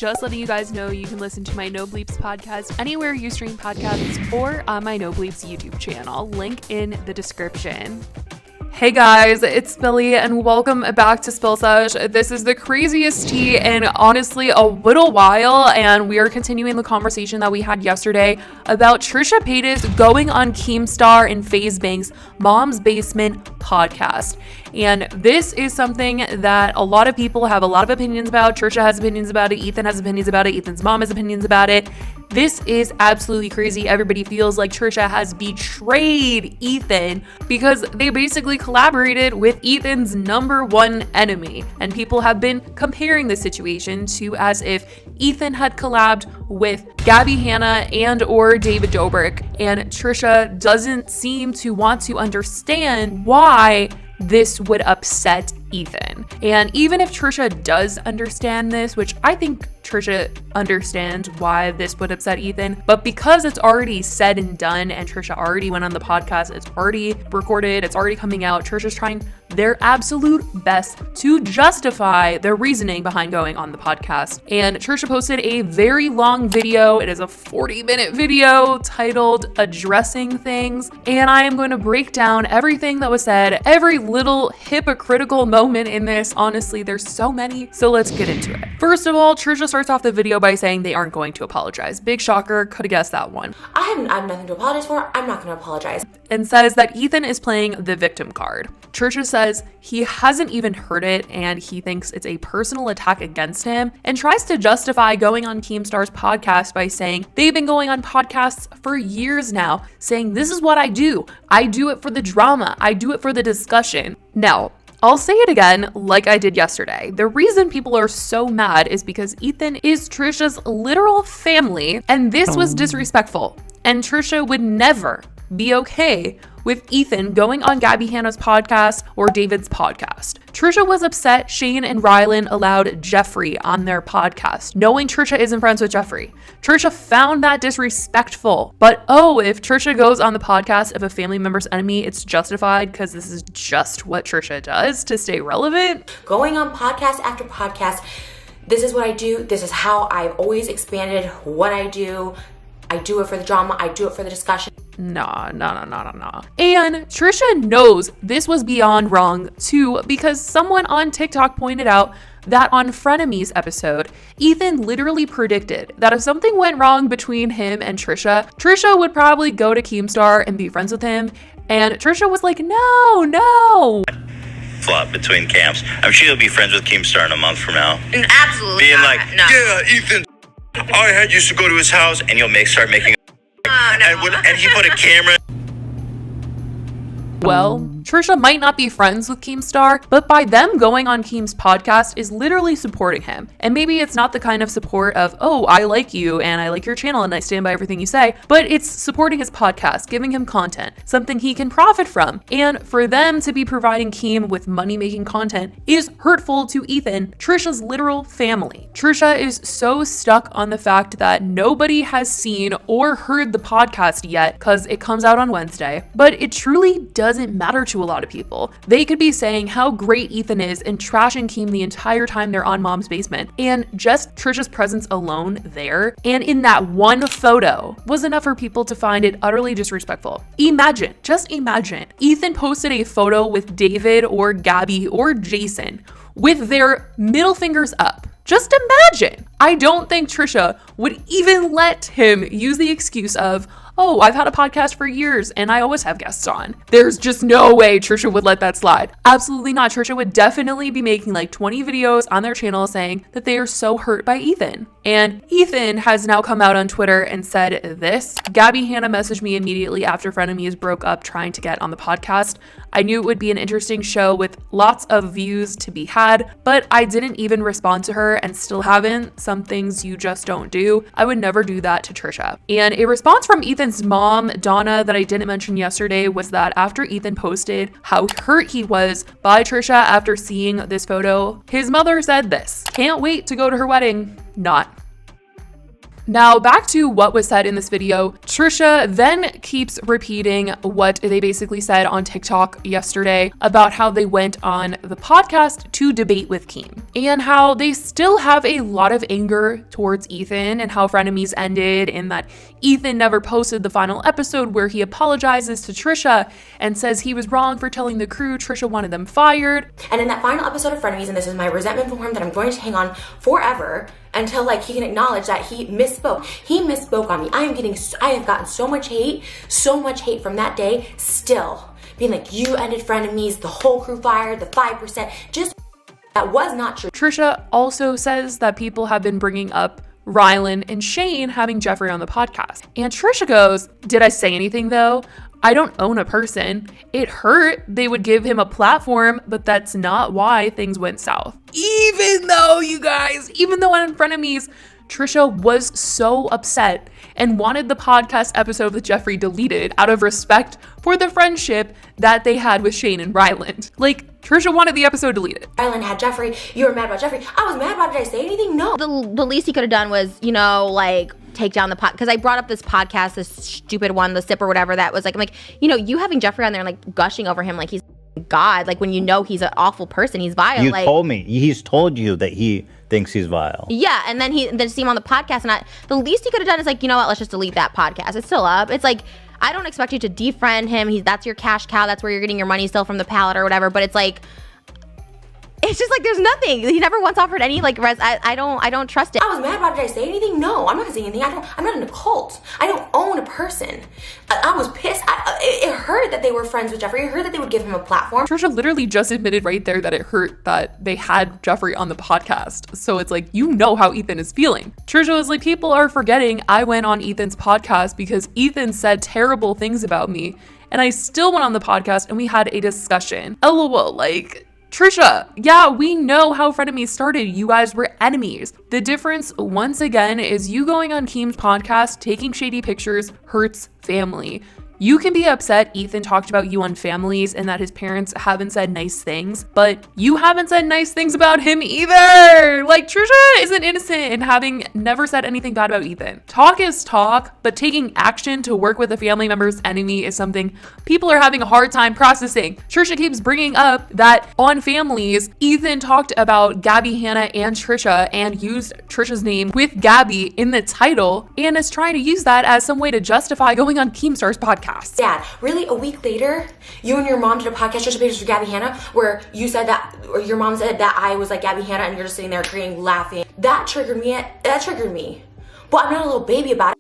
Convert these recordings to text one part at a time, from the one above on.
Just letting you guys know you can listen to my No Bleeps podcast anywhere you stream podcasts or on my No Bleeps YouTube channel. Link in the description. Hey guys, it's Billy and welcome back to Spill Sesh. This is the craziest tea in honestly a little while, and we are continuing the conversation that we had yesterday about Trisha Paytas going on Keemstar and FaZe Bank's Mom's Basement podcast. And this is something that a lot of people have a lot of opinions about. Trisha has opinions about it. Ethan has opinions about it. Ethan's mom has opinions about it. This is absolutely crazy. Everybody feels like Trisha has betrayed Ethan because they basically collaborated with Ethan's number one enemy. And people have been comparing the situation to as if Ethan had collabed with Gabby Hanna and or David Dobrik. And Trisha doesn't seem to want to understand why this would upset Ethan. And even if Trisha does understand this, which I think Trisha understands why this would upset Ethan, but because it's already said and done and Trisha already went on the podcast, it's already recorded, it's already coming out, Trisha's trying their absolute best to justify their reasoning behind going on the podcast. And Trisha posted a very long video. It is a 40-minute video titled Addressing Things. And I am going to break down everything that was said, every little hypocritical moment in this. Honestly, there's so many. So let's get into it. First of all, Trisha starts off the video by saying they aren't going to apologize. Big shocker. Could have guessed that one. I have nothing to apologize for. I'm not going to apologize. And says that Ethan is playing the victim card. Trisha says he hasn't even heard it and he thinks it's a personal attack against him, and tries to justify going on Keemstar's podcast by saying they've been going on podcasts for years now, saying this is what I do. I do it for the drama. I do it for the discussion. Now, I'll say it again like I did yesterday. The reason people are so mad is because Ethan is Trisha's literal family, and this was disrespectful. And Trisha would never be okay with Ethan going on Gabby Hanna's podcast or David's podcast. Trisha was upset Shane and Rylan allowed Jeffrey on their podcast, knowing Trisha isn't friends with Jeffrey. Trisha found that disrespectful. But if Trisha goes on the podcast of a family member's enemy, it's justified because this is just what Trisha does to stay relevant. Going on podcast after podcast, this is what I do. This is how I've always expanded what I do. I do it for the drama. I do it for the discussion. Nah. And Trisha knows this was beyond wrong too, because someone on TikTok pointed out that on Frenemies episode, Ethan literally predicted that if something went wrong between him and Trisha would probably go to Keemstar and be friends with him. And Trisha was like, no. Flop between camps. I'm sure you'll be friends with Keemstar in a month from now. Absolutely Being not. like, No. yeah, Ethan, I used to go to his house, and you'll start making and he put a camera. Well, Trisha might not be friends with Keemstar, but by them going on Keem's podcast is literally supporting him. And maybe it's not the kind of support of, I like you and I like your channel and I stand by everything you say, but it's supporting his podcast, giving him content, something he can profit from. And for them to be providing Keem with money-making content is hurtful to Ethan, Trisha's literal family. Trisha is so stuck on the fact that nobody has seen or heard the podcast yet because it comes out on Wednesday, but it truly doesn't matter to a lot of people. They could be saying how great Ethan is and trashing Keem the entire time they're on Mom's Basement. And just Trisha's presence alone there and in that one photo was enough for people to find it utterly disrespectful. Just imagine, Ethan posted a photo with David or Gabby or Jason with their middle fingers up. Just imagine. I don't think Trisha would even let him use the excuse of, I've had a podcast for years and I always have guests on. There's just no way Trisha would let that slide. Absolutely not. Trisha would definitely be making like 20 videos on their channel saying that they are so hurt by Ethan. And Ethan has now come out on Twitter and said this. Gabby Hanna messaged me immediately after Frenemies broke up trying to get on the podcast. I knew it would be an interesting show with lots of views to be had, but I didn't even respond to her and still haven't. Some things you just don't do. I would never do that to Trisha. And a response from Ethan's mom, Donna, that I didn't mention yesterday was that after Ethan posted how hurt he was by Trisha after seeing this photo, his mother said this: "Can't wait to go to her wedding." Not. Now, back to what was said in this video. Trisha then keeps repeating what they basically said on TikTok yesterday about how they went on the podcast to debate with Keem and how they still have a lot of anger towards Ethan and how frenemies ended, and that Ethan never posted the final episode where he apologizes to Trisha and says he was wrong for telling the crew Trisha wanted them fired. And in that final episode of Frenemies, and this is my resentment for him that I'm going to hang on forever until like he can acknowledge that he misspoke. He misspoke on me. I have gotten so much hate from that day, still being like, you ended Frenemies, the whole crew fired, the 5%, just that was not true. Trisha also says that people have been bringing up Rylan and Shane having Jeffree on the podcast. And Trisha goes, did I say anything though? I don't own a person. It hurt they would give him a platform, but that's not why things went south. Even though, you guys, even though on Frenemies, Trisha was so upset and wanted the podcast episode with Jeffree deleted out of respect for the friendship that they had with Shane and Ryland. Like, Trisha wanted the episode deleted. Ryland had Jeffree. You were mad about Jeffree. I was mad about it. Did I say anything? No. The least he could have done was, take down the pod, because I brought up this podcast, this stupid one, the sip or whatever, that was like, I'm like, you having Jeffree on there and like gushing over him like he's God, like when he's an awful person, he's vile. You told me. He's told you that he thinks he's vile. Yeah, and then see him on the podcast, and the least he could have done is like, you know what, let's just delete that podcast. It's still up. It's like, I don't expect you to defriend him. That's your cash cow. That's where you're getting your money still from the pallet or whatever. But it's like, it's just like there's nothing. He never once offered any like I don't trust it. I was mad about it. Did I say anything? No, I'm not saying anything. I'm not in a cult. I don't own a person. I was pissed. It hurt that they were friends with Jeffree. It hurt that they would give him a platform. Trisha literally just admitted right there that it hurt that they had Jeffree on the podcast. So it's like, you know how Ethan is feeling. Trisha was like, people are forgetting I went on Ethan's podcast because Ethan said terrible things about me, and I still went on the podcast and we had a discussion. LOL, like, Trisha, yeah, we know how Frenemies started. You guys were enemies. The difference, once again, is you going on Keem's podcast, taking shady pictures hurts family. You can be upset Ethan talked about you on Families and that his parents haven't said nice things, but you haven't said nice things about him either. Like, Trisha isn't innocent in having never said anything bad about Ethan. Talk is talk, but taking action to work with a family member's enemy is something people are having a hard time processing. Trisha keeps bringing up that on Families, Ethan talked about Gabby, Hannah, and Trisha and used Trisha's name with Gabby in the title and is trying to use that as some way to justify going on Keemstar's podcast. Dad, really, a week later, you and your mom did a podcast, Trisha Paytas for Gabby Hannah, where you said that, or your mom said that I was like Gabby Hannah, and you're just sitting there agreeing, laughing. That triggered me. But I'm not a little baby about it.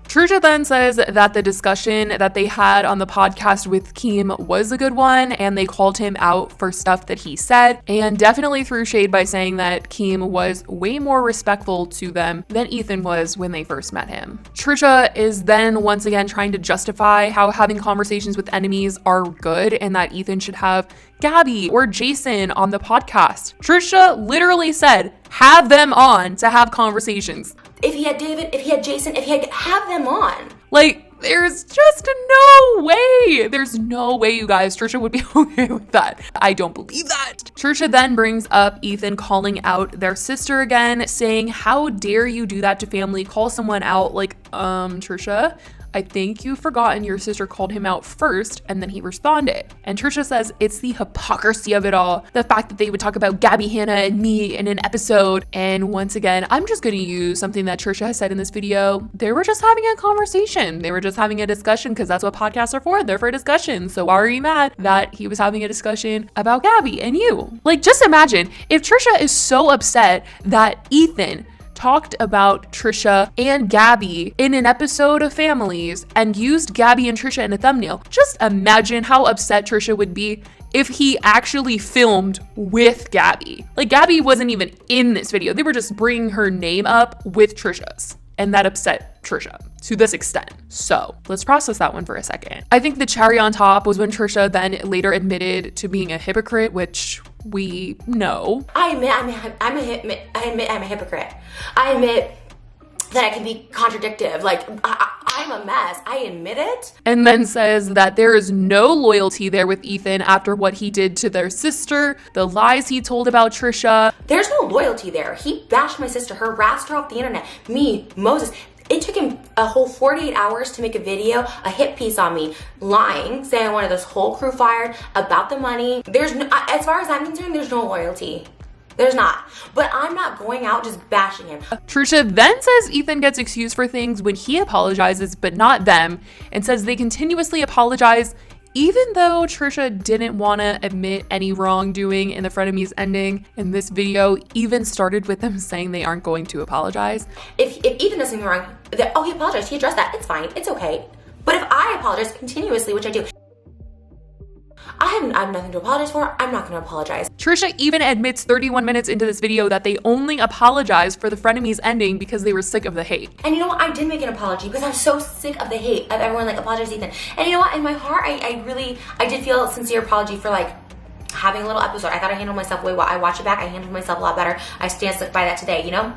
Trisha then says that the discussion that they had on the podcast with Keem was a good one, and they called him out for stuff that he said, and definitely threw shade by saying that Keem was way more respectful to them than Ethan was when they first met him. Trisha is then once again trying to justify how having conversations with enemies are good and that Ethan should have Gabby or Jason on the podcast. Trisha literally said, have them on to have conversations. If he had David, if he had Jason, if he had, have them on. Like, there's just no way. There's no way, you guys, Trisha would be okay with that. I don't believe that. Trisha then brings up Ethan calling out their sister again, saying, how dare you do that to family? Call someone out. Like, Trisha, I think you've forgotten your sister called him out first and then he responded. And Trisha says it's the hypocrisy of it all. The fact that they would talk about Gabby, Hannah, and me in an episode. And once again, I'm just going to use something that Trisha has said in this video. They were just having a conversation. They were just having a discussion because that's what podcasts are for. They're for discussion. So why are you mad that he was having a discussion about Gabby and you? Like, just imagine if Trisha is so upset that Ethan talked about Trisha and Gabby in an episode of Families and used Gabby and Trisha in a thumbnail. Just imagine how upset Trisha would be if he actually filmed with Gabby. Like, Gabby wasn't even in this video. They were just bringing her name up with Trisha's. And that upset Trisha to this extent. So let's process that one for a second. I think the cherry on top was when Trisha then later admitted to being a hypocrite, which we know. I admit I'm a hypocrite. I admit that I can be contradictive. Like, I I'm a mess. I admit it. And then says that there is no loyalty there with Ethan after what he did to their sister, the lies he told about Trisha. There's no loyalty there. He bashed my sister, harassed her off the internet. Me, Moses. It took him a whole 48 hours to make a video, a hit piece on me, lying, saying I wanted this whole crew fired, about the money. There's no, as far as I'm concerned, there's no loyalty. There's not. But I'm not going out just bashing him. Trisha then says Ethan gets excused for things when he apologizes, but not them, and says they continuously apologize, even though Trisha didn't want to admit any wrongdoing in the frenemies ending. And this video even started with them saying they aren't going to apologize. If Ethan does something wrong, he apologized, he addressed that, it's fine, it's okay. But if I apologize continuously, which I do, I have nothing to apologize for. I'm not going to apologize. Trisha even admits 31 minutes into this video that they only apologized for the frenemies ending because they were sick of the hate. And you know what? I did make an apology because I'm so sick of the hate of everyone like apologize Ethan. And you know what? In my heart, I did feel a sincere apology for like having a little episode. I thought I handled myself way well. I watch it back. I handled myself a lot better. I stand stuck by that today, you know?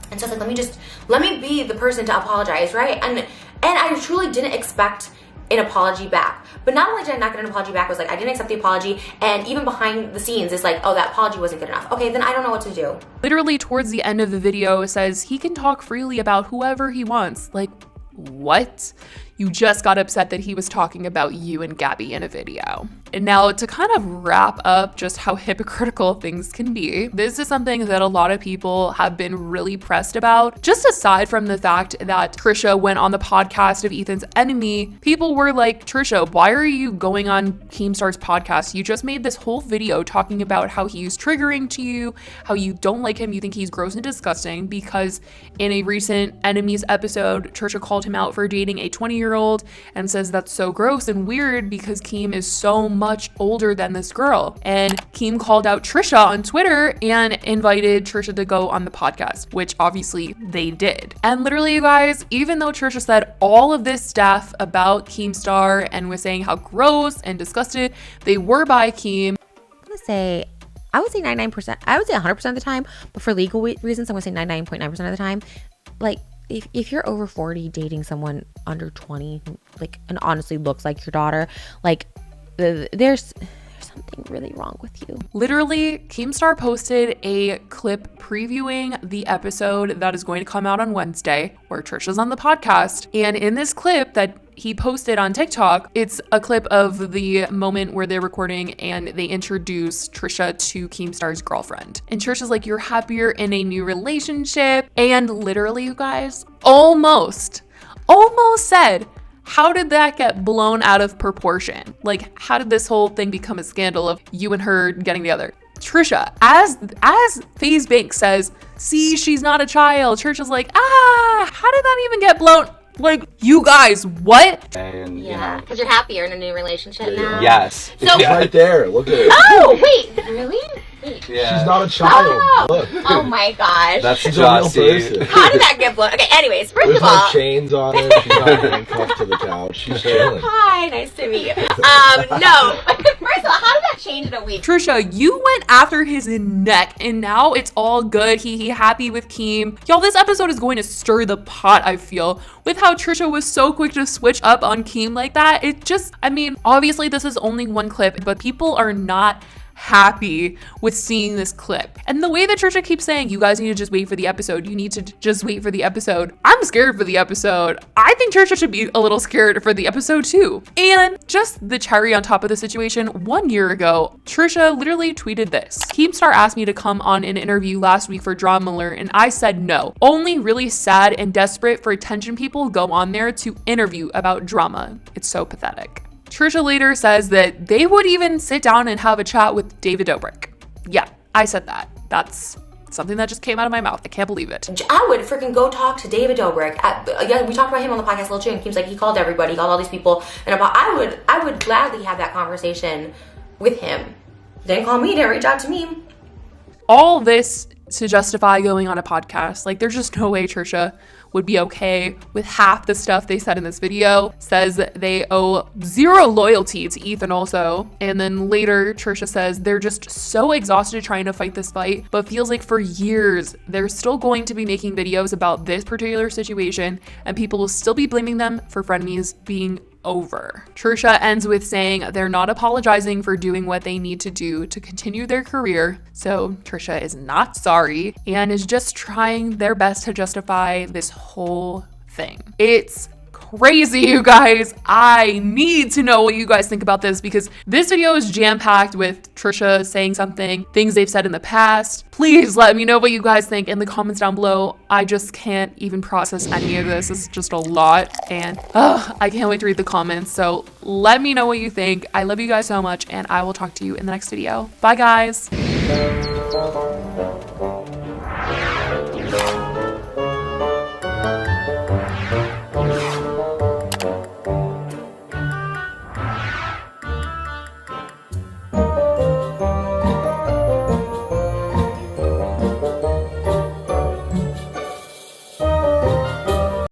And so I was like, let me be the person to apologize, right? And I truly didn't expect an apology back. But not only did I not get an apology back, was like I didn't accept the apology, and even behind the scenes it's like, oh, that apology wasn't good enough. Okay, then I don't know what to do. Literally towards the end of the video, it says he can talk freely about whoever he wants. Like, what? You just got upset that he was talking about you and Gabby in a video. And now to kind of wrap up just how hypocritical things can be, this is something that a lot of people have been really pressed about. Just aside from the fact that Trisha went on the podcast of Ethan's enemy, people were like, Trisha, why are you going on Keemstar's podcast? You just made this whole video talking about how he's triggering to you, how you don't like him, you think he's gross and disgusting, because in a recent Enemies episode, Trisha called him out for dating a 20-year-old and says that's so gross and weird because Keem is so much older than this girl. And Keem called out Trisha on Twitter and invited Trisha to go on the podcast, which obviously they did. And literally, you guys, even though Trisha said all of this stuff about Keemstar and was saying how gross and disgusted they were by Keem, I would say 99%. I would say 100% of the time, but for legal reasons, I'm going to say 99.9% of the time. Like, if you're over 40 dating someone under 20, like, and honestly looks like your daughter, like, there's something really wrong with you. Literally, Keemstar posted a clip previewing the episode that is going to come out on Wednesday, where Trisha's on the podcast. And in this clip that he posted on TikTok, it's a clip of the moment where they're recording and they introduce Trisha to Keemstar's girlfriend. And Trisha's like, you're happier in a new relationship. And literally, you guys, almost said, how did that get blown out of proportion? Like, how did this whole thing become a scandal of you and her getting together? Trisha, as FaZe Banks says, see, she's not a child. Trisha's like, how did that even get blown? Like, you guys, what? And, Yeah, because you're happier in a new relationship now. Yes. So It's right there. Look at it. Oh, wait, really? Wait. Yeah. She's not a child. Look. Oh my gosh. That's She's a real Jossie. person. How did that get blown? Okay, anyways, first There's of no all, chains on her. She's not handcuffed to the couch. She's chilling. hi, nice to meet you. No, first of all, how did that change in a week? Trisha, you went after his neck and now it's all good. He happy with Keem. Y'all, this episode is going to stir the pot, I feel, with how Trisha was so quick to switch up on Keem like that. It just, I mean, obviously this is only one clip, but people are not happy with seeing this clip. And the way that Trisha keeps saying, you guys need to just wait for the episode. You need to just wait for the episode. I'm scared for the episode. I think Trisha should be a little scared for the episode too. And just the cherry on top of the situation, 1 year ago, Trisha literally tweeted this. Keemstar asked me to come on an interview last week for Drama Alert, and I said no. Only really sad and desperate for attention people go on there to interview about drama. It's so pathetic. Trisha later says that they would even sit down and have a chat with David Dobrik. Yeah, I said that. That's something that just came out of my mouth. I can't believe it. I would freaking go talk to David Dobrik. Yeah, we talked about him on the podcast a little too, and Keem's like, he called everybody, he called all these people, and I would gladly have that conversation with him. Didn't call me, didn't reach out to me. All this to justify going on a podcast. Like, there's just no way Trisha would be okay with half the stuff they said in this video. Says they owe zero loyalty to Ethan also. And then later, Trisha says they're just so exhausted trying to fight this fight, but feels like for years, they're still going to be making videos about this particular situation, and people will still be blaming them for frenemies being over. Trisha ends with saying they're not apologizing for doing what they need to do to continue their career. So Trisha is not sorry and is just trying their best to justify this whole thing. It's crazy, you guys. I need to know what you guys think about this, because this video is jam-packed with Trisha saying something, things they've said in the past. Please let me know what you guys think in the comments down below. I just can't even process any of this. It's just a lot, and I can't wait to read the comments. So let me know what you think. I love you guys so much, and I will talk to you in the next video. Bye, guys.